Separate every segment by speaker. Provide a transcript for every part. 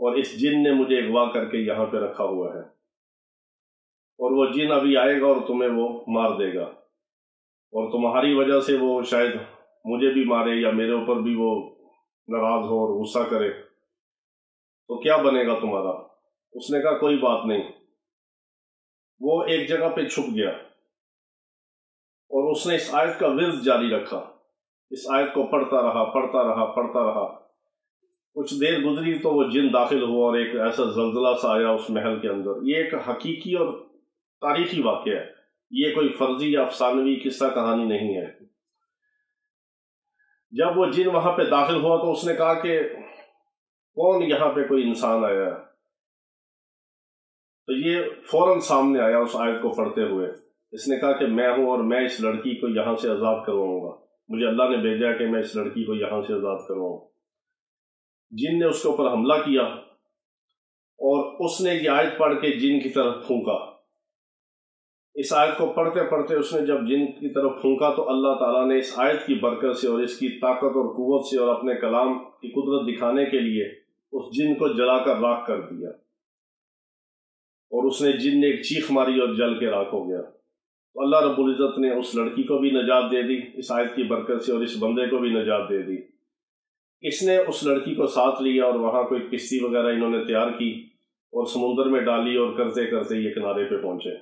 Speaker 1: اور اس جن نے مجھے اغوا کر کے یہاں پہ رکھا ہوا ہے، اور وہ جن ابھی آئے گا اور تمہیں وہ مار دے گا، اور تمہاری وجہ سے وہ شاید مجھے بھی مارے یا میرے اوپر بھی وہ ناراض ہو اور غصہ کرے، تو کیا بنے گا تمہارا؟ اس نے کہا کوئی بات نہیں۔ وہ ایک جگہ پہ چھپ گیا اور اس نے اس آیت کا ورد جاری رکھا، اس آیت کو پڑھتا رہا۔ کچھ دیر گزری تو وہ جن داخل ہوا اور ایک ایسا زلزلہ سا آیا اس محل کے اندر۔ یہ ایک حقیقی اور تاریخی واقعہ ہے، یہ کوئی فرضی یا افسانوی قصہ کہانی نہیں ہے۔ جب وہ جن وہاں پہ داخل ہوا تو اس نے کہا کہ کون یہاں پہ کوئی انسان آیا ہے؟ تو یہ فوراً سامنے آیا اس آیت کو پڑھتے ہوئے۔ اس نے کہا کہ میں ہوں اور میں اس لڑکی کو یہاں سے آزاد کرواؤں گا، مجھے اللہ نے بھیجا ہے کہ میں اس لڑکی کو یہاں سے آزاد کرواؤں۔ جن نے اس کے اوپر حملہ کیا اور اس نے یہ آیت پڑھ کے جن کی طرف پھونکا۔ اس آیت کو پڑھتے پڑھتے اس نے جب جن کی طرف پھونکا تو اللہ تعالیٰ نے اس آیت کی برکت سے اور اس کی طاقت اور قوت سے اور اپنے کلام کی قدرت دکھانے کے لیے اس جن کو جلا کر راکھ کر دیا، اور اس نے جن نے ایک چیخ ماری اور جل کے راکھ ہو گیا۔ تو اللہ رب العزت نے اس لڑکی کو بھی نجات دے دی اس آیت کی برکت سے، اور اس بندے کو بھی نجات دے دی۔ اس نے اس لڑکی کو ساتھ لیا اور وہاں کوئی کشتی وغیرہ انہوں نے تیار کی اور سمندر میں ڈالی، اور کرتے کرتے یہ کنارے پہ پہنچے۔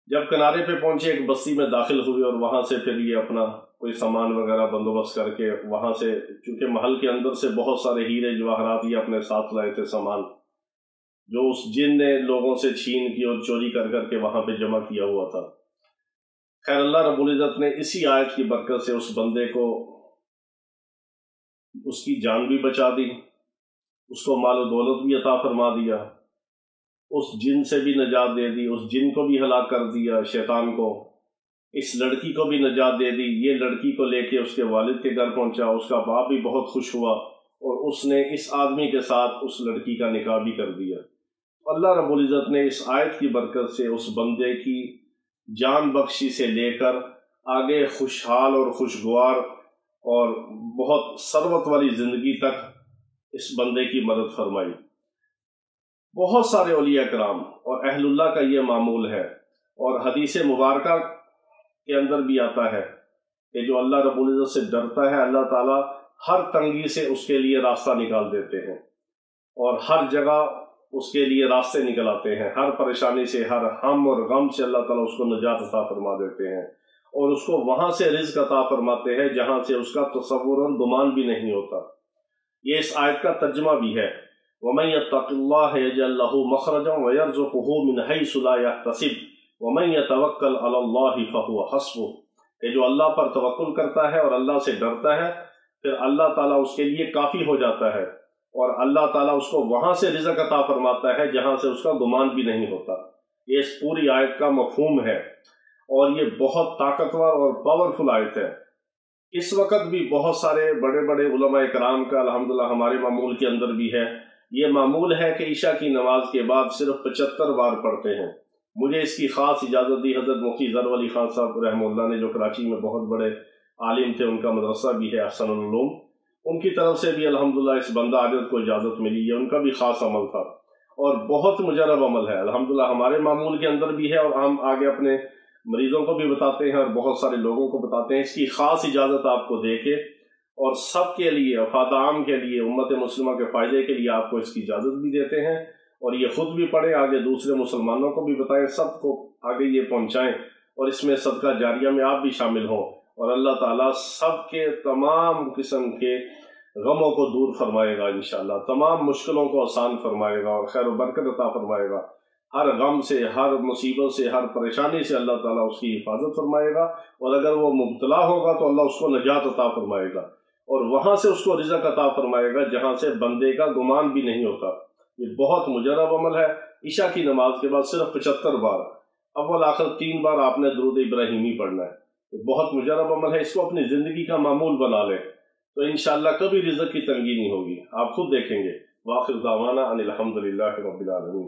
Speaker 1: جب کنارے پہ پہنچے ایک بستی میں داخل ہوئے، اور وہاں سے پھر یہ اپنا کوئی سامان وغیرہ بندوبست کر کے وہاں سے، چونکہ محل کے اندر سے بہت سارے ہیرے جواہرات یہ اپنے ساتھ لائے تھے، سامان جو اس جن نے لوگوں سے چھین کی اور چوری کر کر کے وہاں پہ جمع کیا ہوا تھا۔ خیر اللہ رب العزت نے اسی آیت کی برکت سے اس بندے کو اس کی جان بھی بچا دی، اس کو مال و دولت بھی عطا فرما دیا، اس جن سے بھی نجات دے دی، اس جن کو بھی ہلاک کر دیا، شیطان کو، اس لڑکی کو بھی نجات دے دی۔ یہ لڑکی کو لے کے اس کے والد کے گھر پہنچا، اس کا باپ بھی بہت خوش ہوا، اور اس نے اس آدمی کے ساتھ اس لڑکی کا نکاح بھی کر دیا۔ اللہ رب العزت نے اس آیت کی برکت سے اس بندے کی جان بخشی سے لے کر آگے خوشحال اور خوشگوار اور بہت ثروت والی زندگی تک اس بندے کی مدد فرمائی۔ بہت سارے اولیاء کرام اور اہل اللہ کا یہ معمول ہے، اور حدیث مبارکہ کے اندر بھی آتا ہے کہ جو اللہ رب العزت سے ڈرتا ہے اللہ تعالیٰ ہر تنگی سے اس کے لیے راستہ نکال دیتے ہیں، اور ہر جگہ اس کے لیے راستے نکل آتے ہیں، ہر پریشانی سے، ہر ہم اور غم سے اللہ تعالیٰ اس کو نجات عطا فرما دیتے ہیں، اور اس کو وہاں سے رزق عطا فرماتے ہیں جہاں سے اس کا تصور اور گمان بھی نہیں ہوتا۔ یہ اس آیت کا ترجمہ بھی ہے، وَمَن يَتَّقِ اللَّهَ يَجْعَل لَّهُ مَخْرَجًا وَيَرْزُقْهُ مِنْ حَيْثُ لَا يَحْتَسِبُ وَمَن يَتَوَكَّلْ عَلَى اللَّهِ فَهُوَ حَسْبُهُ، کہ جو اللہ پر توکل کرتا ہے اور اللہ سے ڈرتا ہے، پھر اللہ تعالیٰ اس کے لیے کافی ہو جاتا ہے، اور اللہ تعالیٰ اس کو وہاں سے رزق عطا فرماتا ہے جہاں سے اس کا گمان بھی نہیں ہوتا۔ یہ اس پوری آیت کا مفہوم ہے، اور یہ بہت طاقتور اور پاورفل آیت ہے۔ اس وقت بھی بہت سارے بڑے بڑے علماء کرام کا الحمدللہ ہمارے معمول کے اندر بھی ہے، یہ معمول ہے کہ عشاء کی نماز کے بعد صرف 75 بار پڑھتے ہیں۔ مجھے اس کی خاص اجازت دی حضرت مفتی ظفر علی خان صاحب رحمہ اللہ نے، جو کراچی میں بہت بڑے عالم تھے، ان کا مدرسہ بھی ہے احسن العلوم، ان کی طرف سے بھی الحمدللہ اس بندہ عادت کو اجازت ملی ہے، ان کا بھی خاص عمل تھا اور بہت مجرب عمل ہے الحمدللہ، ہمارے معمول کے اندر بھی ہے، اور ہم آگے اپنے مریضوں کو بھی بتاتے ہیں اور بہت سارے لوگوں کو بتاتے ہیں۔ اس کی خاص اجازت آپ کو دے کے، اور سب کے لیے، افاد عام کے لیے، امت مسلمہ کے فائدے کے لیے آپ کو اس کی اجازت بھی دیتے ہیں، اور یہ خود بھی پڑھیں، آگے دوسرے مسلمانوں کو بھی بتائیں، سب کو آگے یہ پہنچائیں، اور اس میں صدقہ جاریہ میں آپ بھی شامل ہوں، اور اللہ تعالیٰ سب کے تمام قسم کے غموں کو دور فرمائے گا انشاءاللہ، تمام مشکلوں کو آسان فرمائے گا اور خیر و برکت عطا فرمائے گا، ہر غم سے، ہر مصیبت سے، ہر پریشانی سے اللہ تعالیٰ اس کی حفاظت فرمائے گا، اور اگر وہ مبتلا ہوگا تو اللہ اس کو نجات عطا فرمائے گا، اور وہاں سے اس کو رزق عطا فرمائے گا جہاں سے بندے کا گمان بھی نہیں ہوتا۔ یہ بہت مجرب عمل ہے۔ عشاء کی نماز کے بعد صرف 75 بار، اول آخر 3 بار آپ نے درود ابراہیمی پڑھنا ہے۔ یہ بہت مجرب عمل ہے، اس کو اپنی زندگی کا معمول بنا لیں تو انشاءاللہ کبھی رزق کی تنگی نہیں ہوگی، آپ خود دیکھیں گے۔ وآخر دعوانا ان الحمدللہ رب العالمین۔